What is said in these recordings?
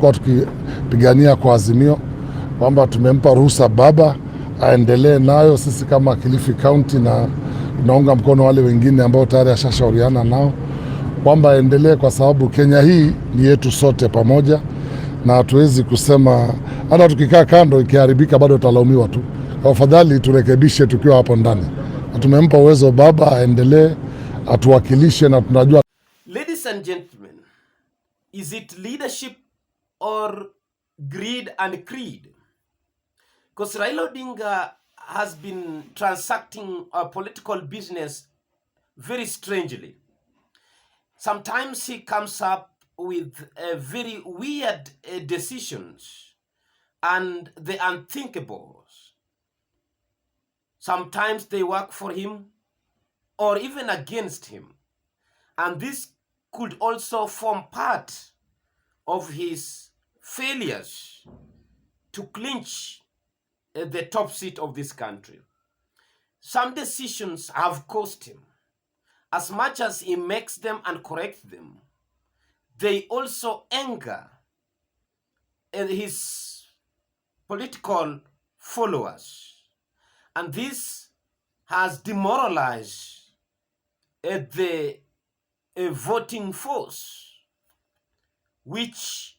tulikuwa tukipigania kwa Azimio, kwamba tumempa ruhusa baba aendelee nayo. Sisi kama Kilifi County na tunaunga mkono wale wengine ambao tayari ashashauriana nao kwamba aendelee, kwa sababu Kenya hii ni yetu sote pamoja, na hatuwezi kusema hata tukikaa kando ikiharibika bado tutalaumiwa tu. Kwa afadhali turekebishe tukiwa hapo ndani. Tumempa uwezo baba aendelee, atuwakilishe na tunajua. Ladies and gentlemen, is it leadership or greed and creed? Because Raila Odinga has been transacting a political business very strangely. Sometimes he comes up with very weird decisions and the unthinkables. Sometimes they work for him or even against him. And this could also form part of his failures to clinch the top seat of this country. Some decisions have cost him. As much as he makes them and corrects them, they also anger his political followers. And this has demoralized the voting force, which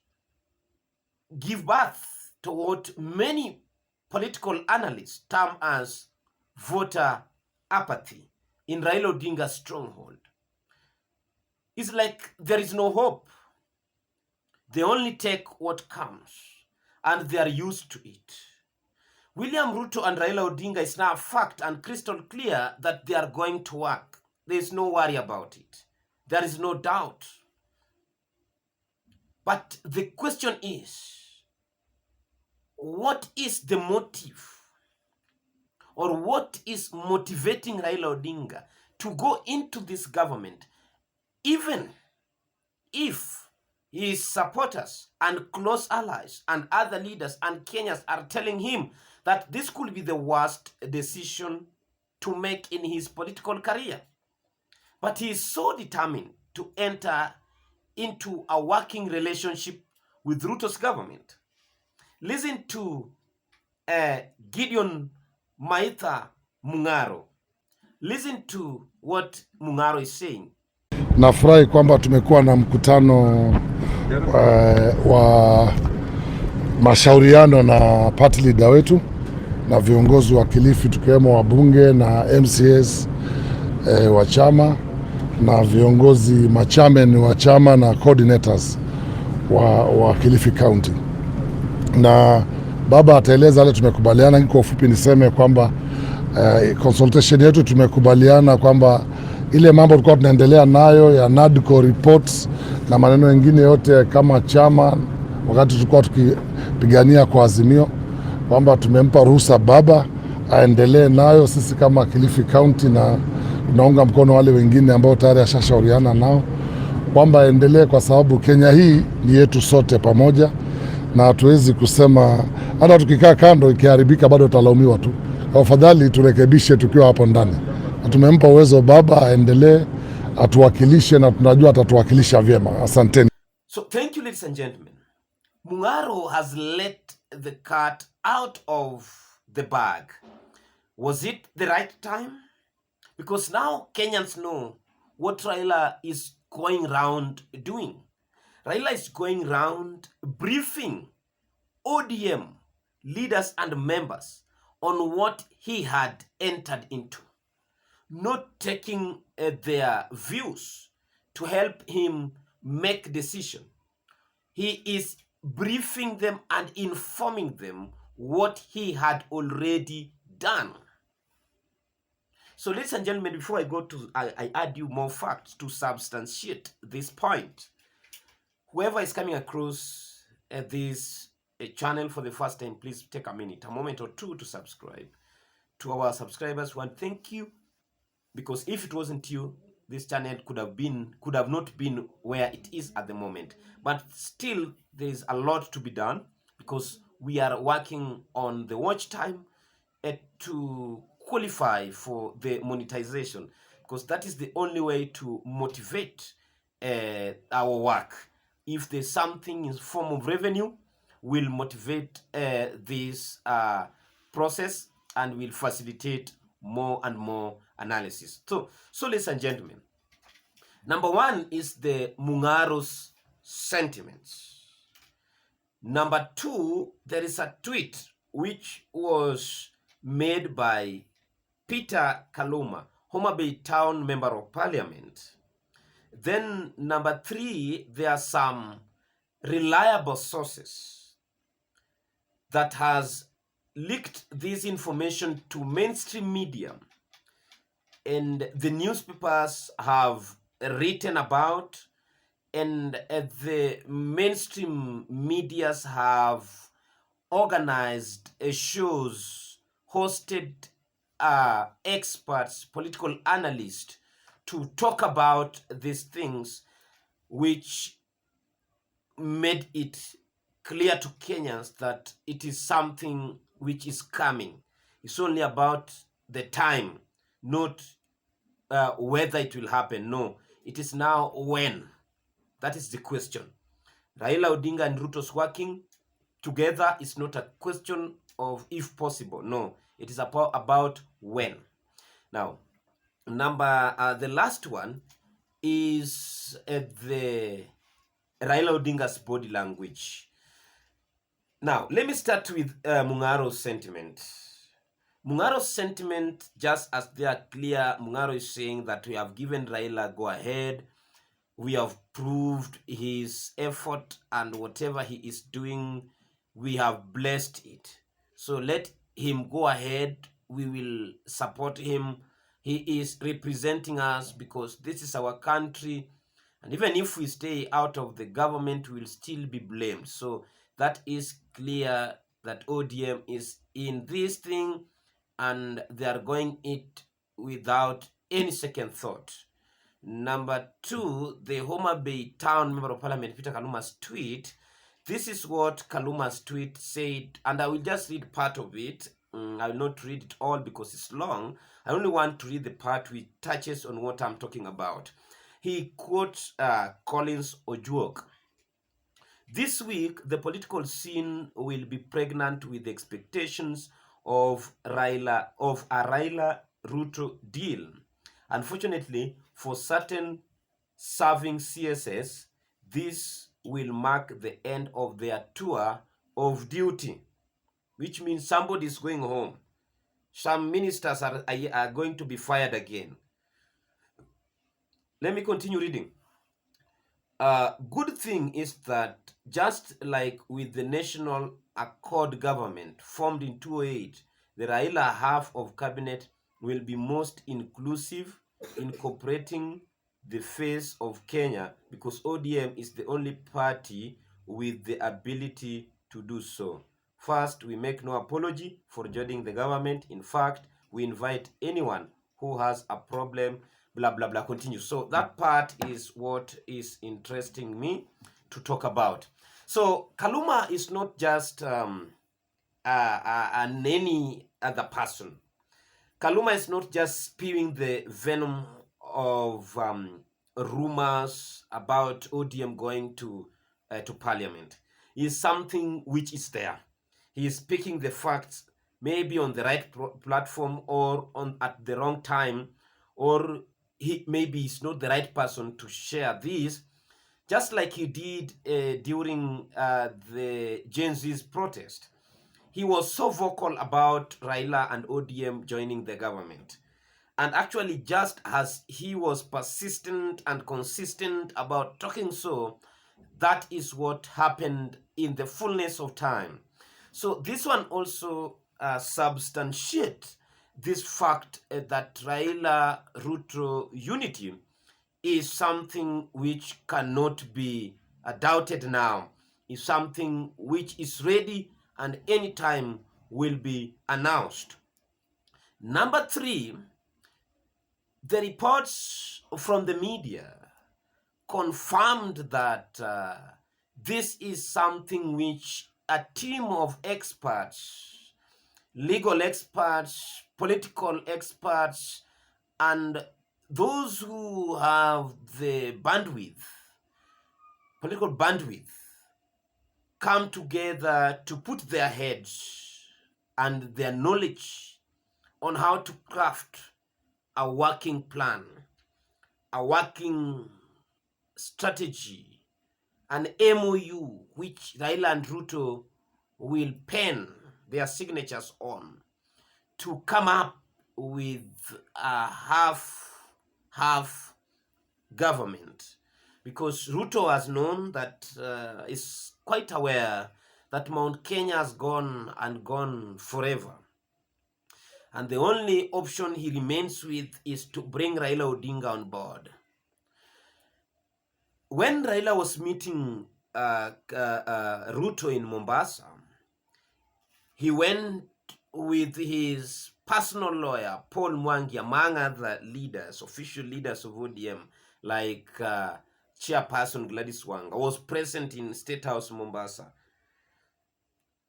give birth to what many political analysts term as voter apathy in Raila Odinga's stronghold. It's like there is no hope. They only take what comes, and they are used to it. William Ruto and Raila Odinga is now a fact and crystal clear that they are going to work. There is no worry about it. There is no doubt. But the question is, what is the motive? Or what is motivating Raila Odinga to go into this government, even if his supporters and close allies and other leaders and Kenyans are telling him that this could be the worst decision to make in his political career? But he is so determined to enter into a working relationship with Ruto's government. Listen to Gideon Maitha Mung'aro. Listen to what Mung'aro is saying. Nafurahi kwamba tumekuwa na mkutano wa mashauriano na party leader wetu na viongozi wa Kilifi, tukiwemo wabunge na MCAs wa chama na viongozi machairmen wa chama na coordinators wa Kilifi County. Na baba ataeleza yale tumekubaliana. Kwa ufupi niseme kwamba consultation yetu tumekubaliana kwamba ile mambo tulikuwa tunaendelea nayo ya NADCO reports na maneno mengine yote kama chama, wakati tulikuwa tukipigania kwa Azimio, kwamba tumempa ruhusa baba aendelee nayo. Sisi kama Kilifi County na tunaunga mkono wale wengine ambao tayari ashashauriana nao kwamba aendelee, kwa sababu Kenya hii ni yetu sote pamoja, na hatuwezi kusema hata tukikaa kando ikiharibika bado tutalaumiwa tu. Kwa afadhali turekebishe tukiwa hapo ndani. Tumempa uwezo baba aendelee, atuwakilishe na tunajua atatuwakilisha vyema. Asanteni. So thank you, ladies and gentlemen. Mung'aro has let the cat out of the bag. Was it the right time? Because now Kenyans know what Raila is going round doing. Raila is going round briefing ODM leaders and members on what he had entered into, not taking their views to help him make decision. He is briefing them and informing them what he had already done. So ladies and gentlemen, before I go to, I add you more facts to substantiate this point. Whoever is coming across this channel for the first time, please take a minute, a moment or two to subscribe. To our subscribers, one, thank you, because if it wasn't you, this channel could have not been where it is at the moment. But still, there is a lot to be done, because we are working on the watch time to qualify for the monetization, because that is the only way to motivate our work. if there's something in form of revenue, will motivate this process and will facilitate more and more analysis. So ladies and gentlemen, number one is the Mungaro's sentiments. Number two, there is a tweet which was made by Peter Kaluma, Homa Bay Town Member of Parliament. Then number three, there are some reliable sources that has leaked this information to mainstream media, and the newspapers have written about, and the mainstream medias have organized shows, hosted experts, political analysts to talk about these things, which made it clear to Kenyans that it is something which is coming. It's only about the time, not whether it will happen. No, it is now when. That is the question. Raila Odinga and Ruto's working together is not a question of if possible. No, it is about when. Now, the last one is the Raila Odinga's body language. Now, let me start with Mungaro's sentiment. Mungaro's sentiment, just as they are clear, Mungaro is saying that we have given Raila go ahead. We have proved his effort, and whatever he is doing, we have blessed it. So let him go ahead. We will support him. He is representing us because this is our country. And even if we stay out of the government, we will still be blamed. So that is clear that ODM is in this thing, and they are going it without any second thought. Number two, the Homa Bay Town Member of Parliament, Peter Kaluma's tweet. This is what Kaluma's tweet said, and I will just read part of it. I will not read it all because it's long. I only want to read the part which touches on what I'm talking about. He quotes Collins Ojuok. This week, the political scene will be pregnant with expectations of a Raila Ruto deal. Unfortunately, for certain serving CSS, this will mark the end of their tour of duty, which means somebody is going home. Some ministers are going to be fired again. Let me continue reading. Good thing is that just like with the National Accord government formed in 2008, the Raila half of cabinet will be most inclusive, incorporating the face of Kenya, because ODM is the only party with the ability to do so. First, we make no apology for joining the government. In fact, we invite anyone who has a problem, blah, blah, blah, continue. So that part is what is interesting me to talk about. So Kaluma is not just any other person. Kaluma is not just spewing the venom of rumors about ODM going to parliament. It's something which is there. He is speaking the facts, maybe on the right platform or at the wrong time, or maybe he's not the right person to share this, just like he did during the Gen Z's protest. He was so vocal about Raila and ODM joining the government. And actually, just as he was persistent and consistent about talking so, that is what happened in the fullness of time. So this one also substantiates this fact that Raila-Ruto unity is something which cannot be doubted now. It's something which is ready and anytime will be announced. Number three, the reports from the media confirmed that this is something which a team of experts, legal experts, political experts, and those who have the bandwidth political bandwidth come together to put their heads and their knowledge on how to craft a working plan, a working strategy, an MOU which Raila and Ruto will pen their signatures on to come up with a half government, because Ruto has known that is quite aware that Mount Kenya has gone and gone forever, and the only option he remains with is to bring Raila Odinga on board. When Raila was meeting Ruto in Mombasa, he went with his personal lawyer, Paul Mwangi, among other leaders, official leaders of ODM, like Chairperson Gladys Wanga, was present in State House Mombasa.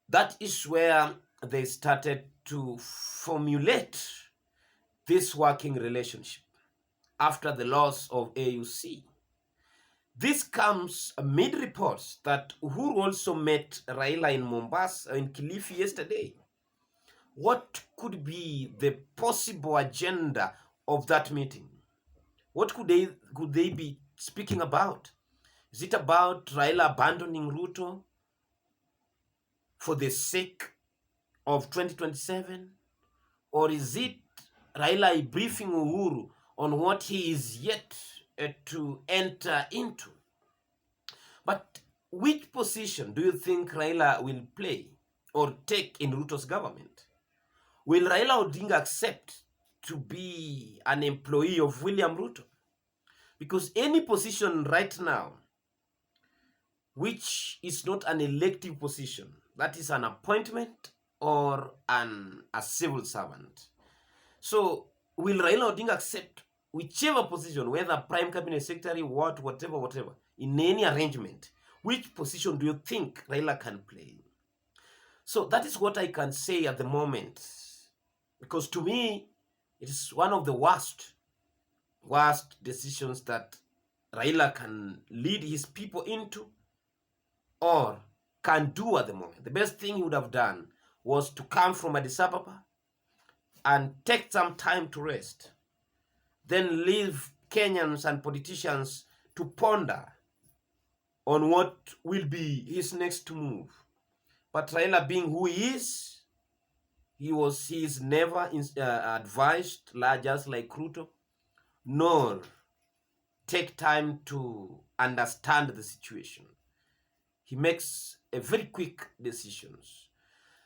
That is where they started to formulate this working relationship after the loss of AUC. This comes amid reports that Uhuru also met Raila in Mombasa, in Kilifi yesterday. What could be the possible agenda of that meeting? What could they be speaking about? Is it about Raila abandoning Ruto for the sake of 2027? Or is it Raila briefing Uhuru on what he is yet to enter into? But which position do you think Raila will play or take in Ruto's government? Will Raila Odinga accept to be an employee of William Ruto? Because any position right now, which is not an elective position, that is an appointment or a civil servant. So will Raila Odinga accept whichever position, whether Prime Cabinet Secretary, whatever, in any arrangement? Which position do you think Raila can play? So that is what I can say at the moment, because to me, it is one of the worst decisions that Raila can lead his people into or can do at the moment. The best thing he would have done was to come from Addis Ababa and take some time to rest, then leave Kenyans and politicians to ponder on what will be his next move. But Raila, being who he is, he is never advised, just like Ruto, nor take time to understand the situation. He makes a very quick decisions.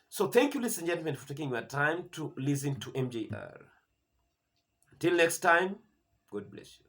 So thank you, ladies and gentlemen, for taking your time to listen to MJR. Until next time, God bless you.